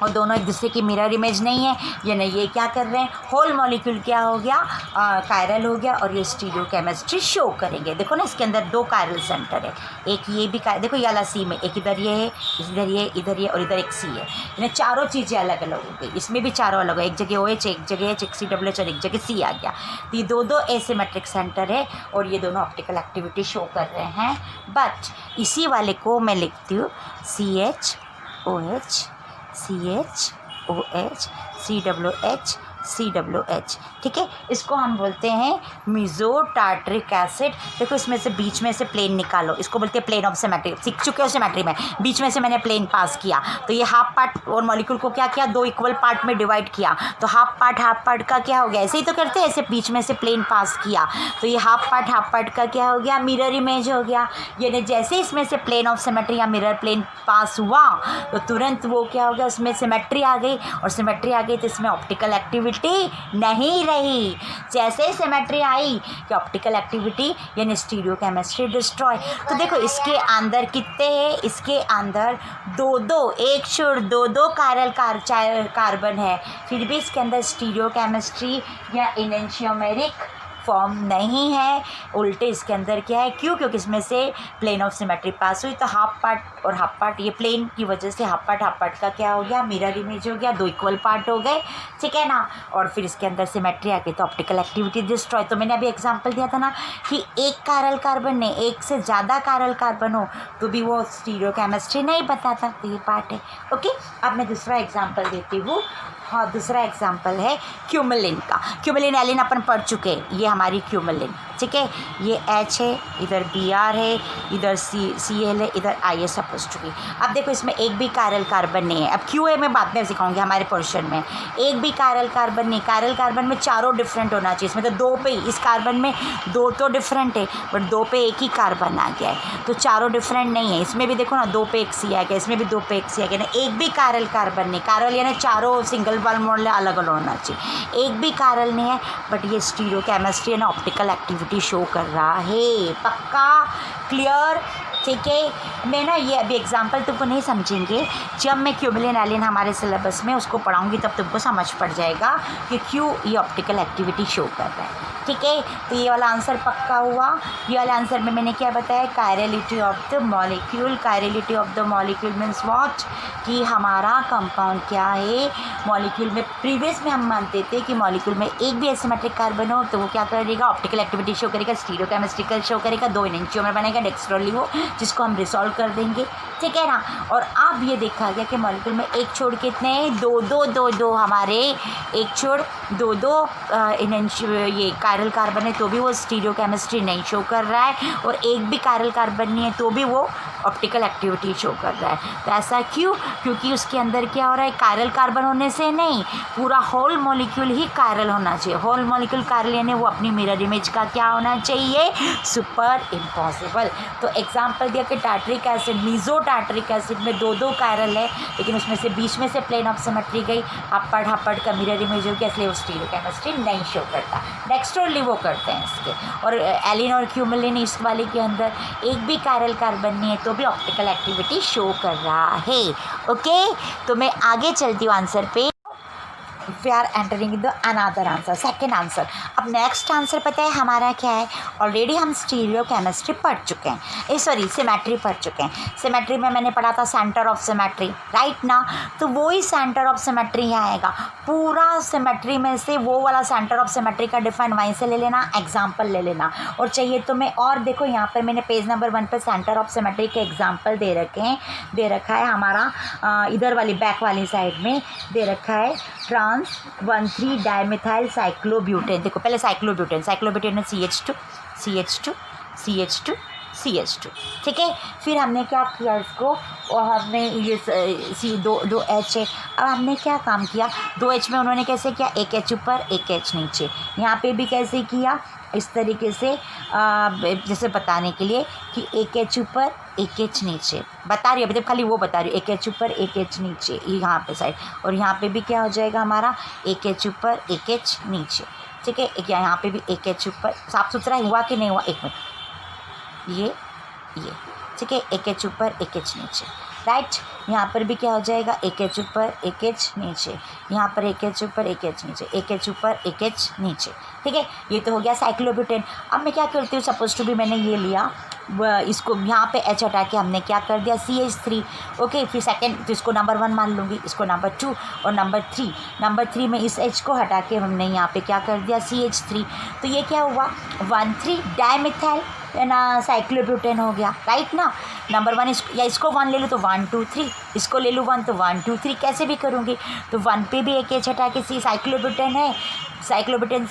और दोनों एक दूसरे की मिरर इमेज नहीं है, यानी ये क्या कर रहे हैं, होल मॉलिक्यूल क्या हो गया, कायरल हो गया और ये स्टीरियो केमिस्ट्री शो करेंगे। देखो ना इसके अंदर 2 कायरल सेंटर है, एक ये भी देखो ये वाला C में, एक इधर ये है, इधर ये और इधर एक C है, यानी चारों चीज़ें अलग अलग हो गई। इसमें भी चारों अलग है, एक जगह OH, एक जगह H, एक COH और एक जगह C आ गया। तो ये 2 एसिमेट्रिक सेंटर है और ये दोनों ऑप्टिकल एक्टिविटी शो कर रहे हैं। बट इसी वाले को मैं लिखती हूँ CHOH CHOH COH, ठीक है। इसको हम बोलते हैं मीजो टार्टरिक एसिड। देखो इसमें से बीच में से प्लेन निकालो, इसको बोलते हैं प्लेन ऑफ सिमेट्री। सीख चुके हो सिमेट्री में, बीच में से मैंने प्लेन पास किया तो ये हाफ पार्ट और मॉलिक्यूल को क्या किया, 2 इक्वल पार्ट में डिवाइड किया तो हाफ पार्ट का क्या हो गया, ऐसे ही तो करते हैं, ऐसे बीच में से प्लेन पास किया तो ये हाफ पार्ट का क्या हो गया, मिरर इमेज हो गया। यानी जैसे इसमें से प्लेन ऑफ सिमेट्री या मिरर प्लेन पास हुआ तो तुरंत वो क्या हो गया, उसमें सिमेट्री आ गई और सिमेट्री आ गई तो इसमें ऑप्टिकल एक्टिविटी नहीं रही। जैसे ही सिमेट्री आई कि ऑप्टिकल एक्टिविटी यानी स्टीरियो केमिस्ट्री डिस्ट्रॉय। तो देखो इसके अंदर कितने हैं, इसके अंदर 2 एक छोड़ 2 कायरल कार्बन है, फिर भी इसके अंदर स्टीरियो केमिस्ट्री या एनेंशियोमेरिक फॉर्म नहीं है। उल्टे इसके अंदर क्या है, क्योंकि इसमें से प्लेन ऑफ सिमेट्री पास हुई तो हाफ पार्ट और हाफ पार्ट, ये प्लेन की वजह से हाफ पार्ट का क्या हो गया, मिरर इमेज हो गया, 2 इक्वल पार्ट हो गए, ठीक है ना। और फिर इसके अंदर सिमेट्री आ गई तो ऑप्टिकल एक्टिविटी डिस्ट्रॉय। तो मैंने अभी एग्जांपल दिया था ना कि एक कायरल कार्बन ने एक से ज़्यादा कायरल कार्बन हो तो भी वो स्टीरियो केमिस्ट्री नहीं बताता, तो ये पार्ट है, ओके। अब मैं दूसरा एग्जाम्पल देती हूँ। हाँ, दूसरा एग्जाम्पल है क्यूमिलिन का। क्यूमिलिन एलिन अपन पढ़ चुके, ये हमारी क्यूमिलिन, ठीक है। ये H है, इधर Br है, इधर Cl है, इधर I है सपोज टू बी। अब देखो इसमें एक भी कायरल कार्बन नहीं है। अब क्यों है मैं बाद में सिखाऊंगी हमारे पोर्शन में। एक भी कायरल कार्बन नहीं, कायरल कार्बन में चारों डिफरेंट होना चाहिए। इसमें तो 2 पे, इस कार्बन में 2 तो डिफरेंट है बट 2 पे एक ही कार्बन आ गया है तो चारों डिफरेंट नहीं है। इसमें भी देखो ना 2 पे एक C आ गया, इसमें भी 2 पे एक C आ गया ना। एक भी कायरल कार्बन नहीं, कायरल यानी चारों सिंगल वाल मॉडल अलग अलग होना चाहिए। एक भी कायरल नहीं है बट ये stereo chemistry and optical activity show कर रहा है, पक्का, क्लियर, ठीक है। मैं ना ये अभी एग्जांपल तुमको नहीं समझेंगे, जब मैं क्यूमिलिन एलिन हमारे सिलेबस में उसको पढ़ाऊंगी तब तुमको समझ पड़ जाएगा कि क्यों ये ऑप्टिकल एक्टिविटी शो कर रहा है, ठीक है। तो ये वाला आंसर पक्का हुआ। ये वाला आंसर में मैंने क्या बताया, chirality of the molecule. Chirality of the molecule means what, कि हमारा कंपाउंड क्या है, मॉलिक्यूल में प्रीवियस में हम मानते थे कि मॉलिक्यूल में एक भी एसिमेट्रिक कार्बन हो तो वो क्या करेगा, ऑप्टिकल एक्टिविटी शो करेगा, स्टीरियो केमिस्ट्रिकल शो करेगा, 2 एनेंशियोमर बनेगा, डेक्स्ट्रो लीवो, जिसको हम रिसॉल्व कर देंगे, ठीक ठीक है ना। और अब ये देखा गया कि मॉलिक्यूल में एक छोड़ कितने हैं, दो हमारे, एक छोड़ दो ये कायरल कार्बन है तो भी वो स्टीरियो केमिस्ट्री नहीं शो कर रहा है, और एक भी कायरल कार्बन नहीं है तो भी वो ऑप्टिकल एक्टिविटी शो कर रहा है। तो ऐसा क्यों? क्योंकि उसके अंदर क्या हो रहा है, कायरल कार्बन होने से नहीं, पूरा होल मॉलिक्यूल ही कायरल होना चाहिए। होल मॉलिक्यूल कायरल यानी वो अपनी मिरर इमेज का क्या होना चाहिए, सुपर इम्पॉसिबल। तो एग्जाम्पल दिया कि tartaric acid, meso tartaric acid में दो कायरल है, लेकिन उसमें से बीच में से प्लेन ऑफ सिमेट्री गई, हपड़ का मिरर इमेज हो गया, इसलिए वो स्टीरियो केमिस्ट्री नहीं शो करता। नेक्स्ट ओनली वो करते हैं इसके। और एलिन और क्यूमिलिन इस वाले के अंदर एक भी कायरल कार्बन नहीं है तो भी ऑप्टिकल एक्टिविटी शो कर रहा है। ओके, तो मैं आगे चलती हूँ आंसर पे। We are entering the another answer, second answer. अब नेक्स्ट आंसर पता है हमारा क्या है, ऑलरेडी हम स्टीरियो केमिस्ट्री पढ़ चुके हैं, सॉरी सिमेट्री पढ़ चुके हैं। सिमेट्री में मैंने पढ़ा था सेंटर ऑफ सिमेट्री, राइट ना। तो वही सेंटर ऑफ सिमेट्री यहाँ आएगा, पूरा सिमेट्री में से वो वाला सेंटर ऑफ सिमेट्री का डिफाइन वहीं से ले लेना, एग्जाम्पल ले लेना। और चाहिए तो मैं और देखो यहाँ पर मैंने पेज नंबर 1 पर सेंटर ऑफ सिमेट्री के एग्जाम्पल दे रखा है हमारा, इधर वाली बैक वाली साइड में दे रखा है ट्रांस 1,3 डाइमिथाइल साइक्लोब्यूटेन। देखो पहले साइक्लोब्यूटेन में CH2, ठीक है। फिर हमने क्या किया इसको, और हमने ये दो H है। अब हमने क्या काम किया, 2 H में उन्होंने कैसे किया, एक H ऊपर एक H नीचे। यहाँ पे भी कैसे किया, इस तरीके से जैसे बताने के लिए कि एक H ऊपर एक H नीचे बता रही है, अभी तक खाली वो बता रही हूँ, एक H ऊपर एक H नीचे यहाँ पे साइड। और यहाँ पे भी क्या हो जाएगा हमारा, एक H ऊपर एक H नीचे, ठीक है। यहाँ पे भी एक H ऊपर, साफ सुथरा हुआ कि नहीं हुआ, एक मिनट, ये ठीक है, एक H ऊपर एक H नीचे, राइट। यहाँ पर भी क्या हो जाएगा, एक H ऊपर एक H नीचे, यहाँ पर एक H ऊपर एक H नीचे, एक H ऊपर एक H नीचे, ठीक है। ये तो हो गया साइक्लोब्यूटेन। अब मैं क्या करती हूँ, सपोज टू भी मैंने ये लिया, इसको यहाँ पे H हटा के हमने क्या कर दिया, CH3, ओके। फिर सेकंड, तो इसको नंबर 1 मान लूँगी, इसको नंबर 2 और नंबर 3 में इस H को हटा के हमने यहाँ पे क्या कर दिया, CH3। तो ये क्या हुआ, 1,3 डाइमिथाइल ना साइक्लोब्यूटेन हो गया, राइट ना। नंबर 1 इसको 1 ले लो तो 1 2 3, इसको ले लूँ 1 तो 1 2 3, कैसे भी करूँगी। तो 1 पे भी एक H हटा के साइक्लोब्यूटेन है, साइक्लोब्यूटेन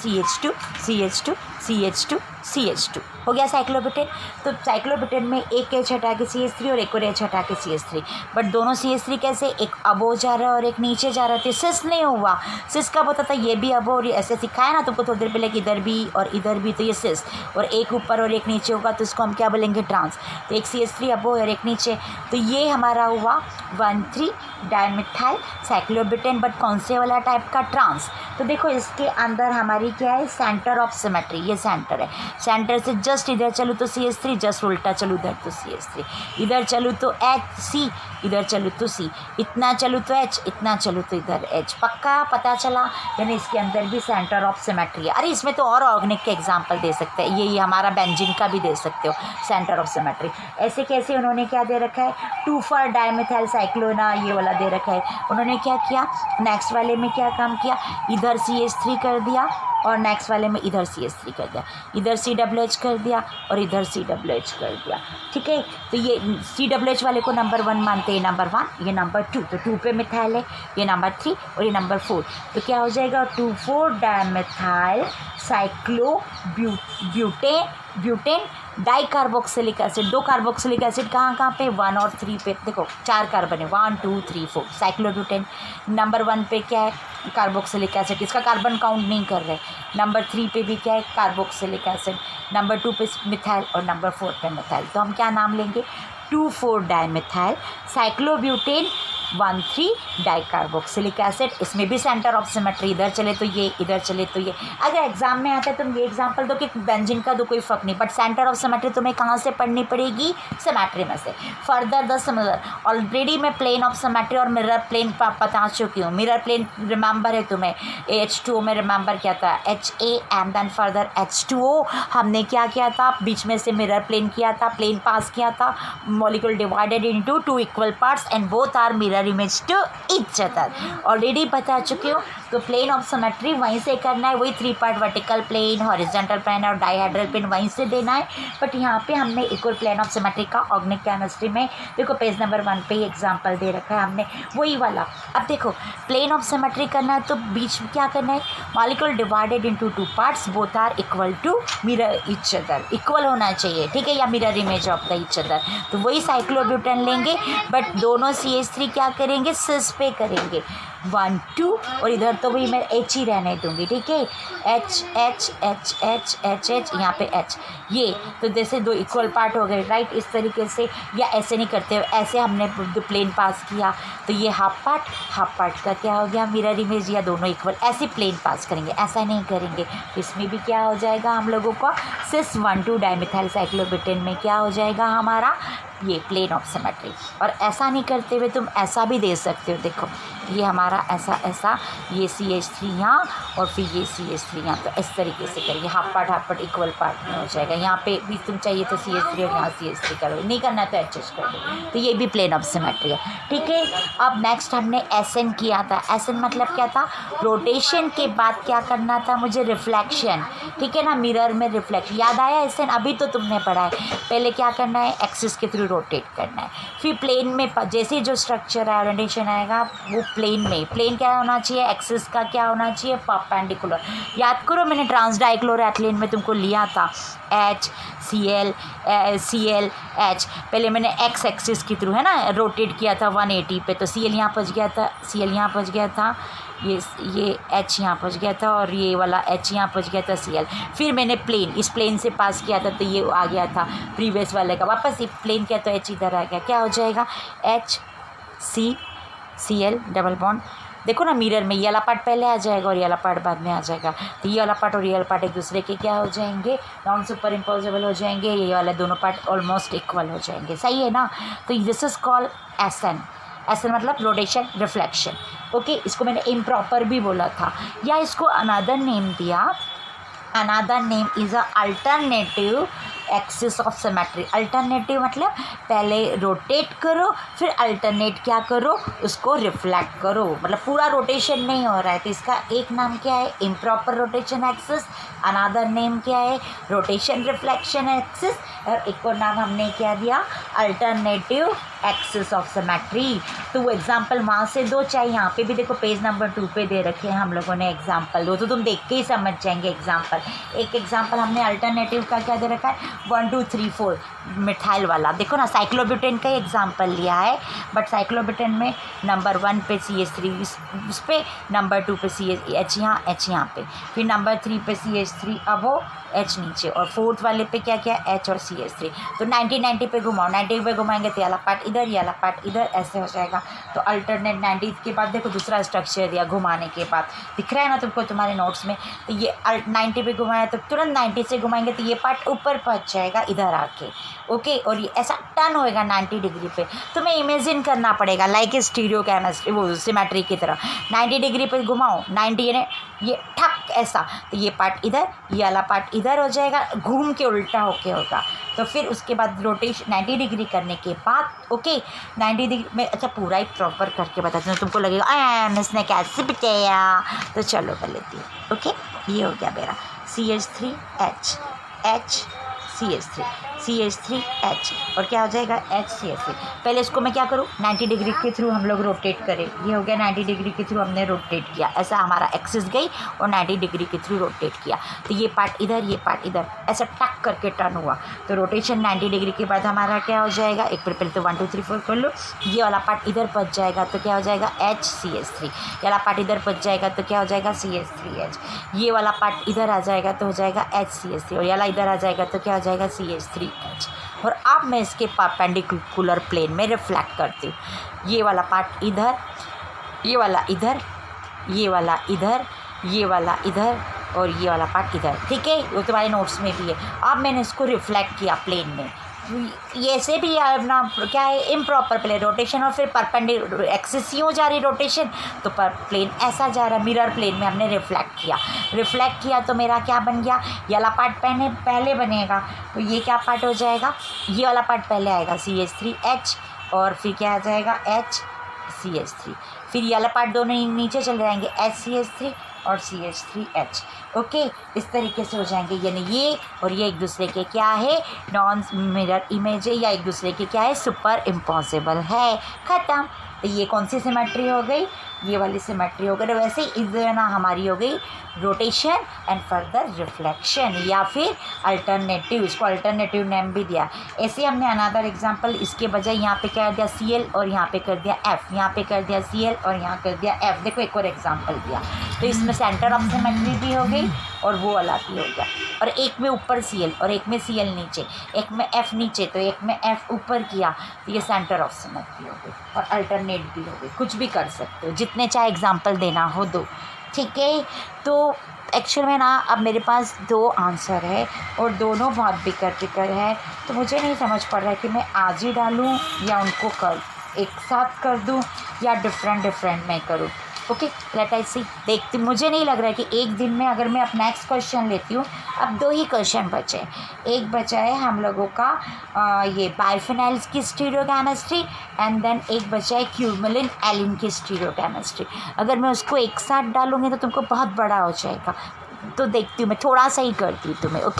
CH2 हो गया साइक्लोब्यूटेन। तो साइक्लोब्यूटेन में एक H हटा के CH3 और एक और H हटा के CH3, बट दोनों CH3 कैसे, एक अबो जा रहा है और एक नीचे जा रहा है। तो सिस नहीं हुआ, सिस कब होता था, ये भी अबो और ऐसे सिखाया ना तुमको थोड़ी देर पहले कि इधर भी और इधर भी, तो ये सिस। और एक ऊपर और एक नीचे होगा तो इसको हम क्या बोलेंगे, ट्रांस। तो एक CH3 अबो और एक नीचे, तो ये हमारा हुआ 1,3 डाइमिथाइल साइक्लोब्यूटेन, बट कौन से वाला टाइप का, ट्रांस। तो देखो इसके अंदर हमारी क्या है, सेंटर ऑफ सिमेट्री, ये सेंटर है। सेंटर से जस्ट इधर चलूँ तो CH3, जस्ट उल्टा चलूँ इधर तो CH3, इधर चलूँ तो C, इधर चलूँ तो C, इतना चलूँ तो H, इतना चलूँ तो इधर H। पक्का पता चला, यानी इसके अंदर भी सेंटर ऑफ सिमेट्री है। अरे इसमें तो और ऑर्गेनिक के एग्जांपल दे सकते हैं, ये हमारा बेंजीन का भी दे सकते हो, सेंटर ऑफ सिमेट्री। ऐसे कैसे उन्होंने क्या दे रखा है, 2,4 डाइमिथाइल साइक्लोना, ये वाला दे रखा है। उन्होंने क्या किया, नेक्स्ट वाले में क्या काम किया, इधर CH3 कर दिया और नेक्स्ट वाले में इधर CH3 कर दिया, इधर COOH कर दिया और इधर COOH कर दिया, ठीक है। तो ये COOH वाले को नंबर 1 मानते हैं, नंबर 1, ये नंबर 2, तो 2 पे मिथाइल है, ये नंबर 3 और ये नंबर 4। तो क्या हो जाएगा, 2,4 dimethyl cyclobutane dicarboxylic acid. 2 carboxylic acid कहाँ पे, 1 और 3 पे। देखो 4 कार्बन है, 1 2 3 4, साइक्लोब्यूटेन। नंबर 1 पे क्या है, कार्बोक्सिलिक एसिड, इसका कार्बन काउंट नहीं कर रहे। नंबर 3 पे भी क्या है, कार्बोक्सिलिक एसिड। नंबर 2 पे मिथाइल और नंबर 4 पे मिथाइल। तो हम क्या नाम लेंगे, 2,4 डाइमिथाइल साइक्लोब्यूटेन 1,3 डाइकार्बोक्सिलिक एसिड। इसमें भी सेंटर ऑफ सिमेट्री, इधर चले तो ये, इधर चले तो ये। अगर एग्जाम में आता है तुम ये एग्जाम्पल दो कि बेंजीन का दो, कोई फ़र्क नहीं, बट सेंटर ऑफ सिमेट्री तुम्हें कहाँ से पढ़नी पड़ेगी, सिमेट्री में से। फर्दर द सिमिलर, ऑलरेडी मैं प्लेन ऑफ सिमेट्री और मिरर प्लेन बता चुकी हूँ। मिरर प्लेन रिमेंबर है तुम्हें, H2O में रिमेंबर क्या था, HA and then further H2O। हमने क्या किया था, बीच में से मिरर प्लेन किया था, प्लेन पास किया था, molecule divided into 2 equal parts and both are mirror image to each other. Already बता चुके हो। तो प्लेन ऑफ सिमेट्री वहीं से करना है, वही 3 part vertical plane, horizontal plane और डायहेड्रल प्लेन वहीं से देना है। बट यहाँ पे हमने एक और प्लेन ऑफ सिमेट्री का ऑर्गेनिक केमिस्ट्री में देखो पेज नंबर 1 पे ही एग्जाम्पल दे रखा है हमने, वही वाला। अब देखो प्लेन ऑफ सिमेट्री करना है तो बीच में क्या करना है, molecule divided into 2 parts, both are equal to mirror each other, equal होना चाहिए, ठीक है, या mirror image of the each other. तो वही साइक्लोब्यूटेन लेंगे, बट दोनों CH3 क्या करेंगे, सिस पे करेंगे 1 2, और इधर तो वही मैं H ही रहने दूंगी, ठीक है, H H H H H H, यहाँ पे H, ये तो जैसे 2 इक्वल पार्ट हो गए, राइट। इस तरीके से, या ऐसे नहीं करते, ऐसे हमने प्लेन पास किया तो ये हाफ पार्ट का क्या हो गया, मिरर इमेज, या दोनों इक्वल, ऐसे प्लेन पास करेंगे, ऐसा नहीं करेंगे। इसमें भी क्या हो जाएगा हम लोगों का सिस 1 2 डाइमिथाइल साइक्लोब्यूटेन में क्या हो जाएगा हमारा ये प्लेन ऑफ सिमेट्री। और ऐसा नहीं करते हुए तुम ऐसा भी दे सकते हो, देखो ये हमारा ऐसा ये CH3 यहाँ और फिर ये CH3 यहाँ, तो इस तरीके से करेंगे, हाफ पार्ट इक्वल पार्ट में हो जाएगा। यहाँ पे भी तुम चाहिए तो CH3 और यहाँ CH3 करो, नहीं करना तो एडजस्ट कर दो। तो ये भी प्लेन ऑफ सिमेट्री है, ठीक है। अब नेक्स्ट हमने SN किया था। SN मतलब क्या था, रोटेशन के बाद क्या करना था मुझे, रिफ्लेक्शन, ठीक है ना, मिरर में रिफ्लेक्शन। याद आया SN, अभी तो तुमने पढ़ा है। पहले क्या करना है, एक्सिस के थ्रू रोटेट करना है, फिर प्लेन में जैसे जो स्ट्रक्चर है ओरिएंटेशन आएगा वो प्लेन में, प्लेन क्या होना चाहिए, एक्सिस का क्या होना चाहिए, परपेंडिकुलर। याद करो मैंने ट्रांसडाइक्लोरोएथिलीन में तुमको लिया था H Cl H, पहले मैंने एक्स एक्सिस के थ्रू है ना रोटेट किया था 180 पे, तो Cl यहाँ पहुँच गया था, Cl यहाँ पहुँच गया था, ये H यहाँ पहुँच गया था, और ये वाला H यहाँ पहुँच गया था Cl। फिर मैंने प्लेन, इस प्लेन से पास किया था तो ये आ गया था प्रीवियस वाले का, वापस ये प्लेन किया तो H इधर आ गया, क्या हो जाएगा H C Cl double bond. देखो ना मिरर में ये वाला पार्ट पहले आ जाएगा और ये वाला पार्ट बाद में आ जाएगा, तो ये वाला पार्ट और ये वाला पार्ट एक दूसरे के क्या हो जाएंगे, नॉन सुपर इम्पोजिबल हो जाएंगे, ये वाला दोनों पार्ट ऑलमोस्ट इक्वल हो जाएंगे, सही है ना। तो this is called SN। SN मतलब रोटेशन रिफ्लेक्शन, ओके। इसको मैंने इम्प्रॉपर भी बोला था, या इसको अनदर नेम दिया, another name is a alternative axis of symmetry. Alternative मतलब पहले रोटेट करो फिर अल्टरनेट क्या करो, उसको रिफ्लेक्ट करो, मतलब पूरा रोटेशन नहीं हो रहा है, तो इसका एक नाम क्या है, improper rotation axis, another name क्या है, रोटेशन रिफ्लेक्शन एक्सिस, और एक और नाम हमने क्या दिया, अल्टरनेटिव एक्सिस ऑफ सिमेट्री। तो वो एग्जाम्पल वहाँ से दो, चाहे यहाँ पे भी देखो पेज नंबर 2 पे दे रखे हैं हम लोगों ने एग्जाम्पल दो, तो तुम देख के ही समझ जाएंगे एग्जाम्पल। एक एग्जाम्पल हमने अल्टरनेटिव का क्या दे रखा है, 1 2 3 4 मिथाइल वाला, देखो ना साइक्लोब्यूटेन का एग्जाम्पल लिया है, बट साइक्लोब्यूटेन में नंबर 1 पे CH3 उस पे, नंबर 2 पे H यहाँ पे, फिर नंबर 3 पे CH3 अब वो H नीचे, और 4th वाले पे क्या क्या H और CH3। तो 90 पे घुमाओ, 90 पे घुमाएंगे तो ये वाला पार्ट इधर, ये वाला पार्ट इधर, ऐसे हो जाएगा। तो अल्टरनेट 90 के बाद देखो दूसरा स्ट्रक्चर दिया घुमाने के बाद, दिख रहा है ना तुमको तुम्हारे नोट्स में। तो ये 90 पे घुमाया तो तुरंत 90 से घुमाएंगे तो ये पार्ट ऊपर पहुँच जाएगा इधर आके, ओके। और ये ऐसा टर्न होएगा 90 डिग्री पे, तुम्हें इमेजिन करना पड़ेगा लाइक स्टीरियो केमिस्ट्री वो सिमेट्री की तरह। 90 डिग्री पे घुमाओ, 90 यानी ये ठक ऐसा, तो ये पार्ट इधर, ये वाला पार्ट इधर हो जाएगा, घूम के उल्टा होके होगा। तो फिर उसके बाद रोटेशन 90 डिग्री करने के बाद, ओके 90 डिग्री में, अच्छा पूरा ही प्रॉपर करके बताती हूँ, तुमको लगेगा इसने कैसे बताया, तो चलो कर लेती हूँ, ओके। ये हो गया मेरा CH3H H CH3H और क्या हो जाएगा HCH3। पहले इसको मैं क्या करूँ, 90 डिग्री के थ्रू हम लोग रोटेट करें, ये हो गया 90 डिग्री के थ्रू हमने रोटेट किया, ऐसा हमारा एक्सिस गई और 90 डिग्री के थ्रू रोटेट किया, तो ये पार्ट इधर, ये पार्ट इधर, ऐसा टक करके टर्न हुआ। तो रोटेशन 90 डिग्री के बाद हमारा क्या हो जाएगा, एक पहले तो 1 2 3 4 कर लो, ये वाला पार्ट इधर पहुँच जाएगा तो क्या हो जाएगा HCH3, ये वाला पार्ट इधर पहुँच जाएगा तो क्या हो जाएगा CH3H, ये वाला पार्ट इधर आ जाएगा तो हो जाएगा HCH3, और ये वाला इधर आ जाएगा तो क्या हो जाएगा CH3H। और अब मैं इसके परपेंडिकुलर प्लेन में रिफ्लेक्ट करती हूँ, ये वाला पार्ट इधर, ये वाला इधर, ये वाला इधर, ये वाला इधर, और ये वाला पार्ट इधर, ठीक है, वो तुम्हारे नोट्स में भी है। अब मैंने इसको रिफ्लेक्ट किया प्लेन में, ये से भी अपना क्या है इम्प्रॉपर प्लेन रोटेशन, और फिर परपेंडिकुलर एक्सिस यूँ जा रही रोटेशन, तो पर प्लेन ऐसा जा रहा है, मिरर प्लेन में हमने रिफ्लेक्ट किया तो मेरा क्या बन गया, ये वाला पार्ट पहले बनेगा, तो ये क्या पार्ट हो जाएगा, ये वाला पार्ट पहले आएगा CH3H, और फिर क्या आ जाएगा HCH3, फिर ये वाला पार्ट दोनों नीचे चले जाएंगे, HCH3 और CH3H। ओके, इस तरीके से हो जाएंगे, यानी ये और ये एक दूसरे के क्या है, नॉन मिरर इमेज है, या एक दूसरे के क्या है, सुपर इम्पॉसिबल है। ख़त्म। तो ये कौन सी सिमेट्री हो गई, ये वाली सिमेट्री हो गई। वैसे इधर ना हमारी हो गई रोटेशन एंड फर्दर रिफ्लेक्शन, या फिर अल्टरनेटिव, इसको अल्टरनेटिव नेम भी दिया। ऐसे हमने अनदर एग्जांपल, इसके बजाय यहाँ पे कर दिया Cl और यहाँ पे कर दिया F, यहाँ पे कर दिया Cl और यहाँ कर दिया F। देखो एक और एग्जांपल दिया, तो इसमें सेंटर ऑफ सिमेट्री भी हो गई और वो वाला भी हो गया। और एक में ऊपर Cl और एक में Cl नीचे, एक में F नीचे तो एक में F ऊपर किया, तो ये सेंटर ऑफ सिमेट्री हो गई। और अल्टरनेट भी हो गई, कुछ भी कर सकते हो, जितने चाहे एग्जांपल देना हो दो। ठीक है, तो एक्चुअल में ना अब मेरे पास 2 आंसर है और दोनों बहुत बिकर है, तो मुझे नहीं समझ पड़ रहा है कि मैं आज ही डालूं या उनको कल एक साथ कर दूं या डिफरेंट मैं करूं। ओके, लेट आई सी, देखती। मुझे नहीं लग रहा है कि एक दिन में, अगर मैं अब नेक्स्ट क्वेश्चन लेती हूँ, अब 2 ही क्वेश्चन बचे। एक बचा है हम लोगों का ये बाइफिनाइल्स की स्टीरियोकेमिस्ट्री एंड देन एक बचा है क्यूमेलिन एलिन की स्टीरियोकेमिस्ट्री। अगर मैं उसको एक साथ डालूँगी तो तुमको बहुत बड़ा हो जाएगा, तो देखती हूँ, मैं थोड़ा सा ही करती हूँ तुम्हें। ओके।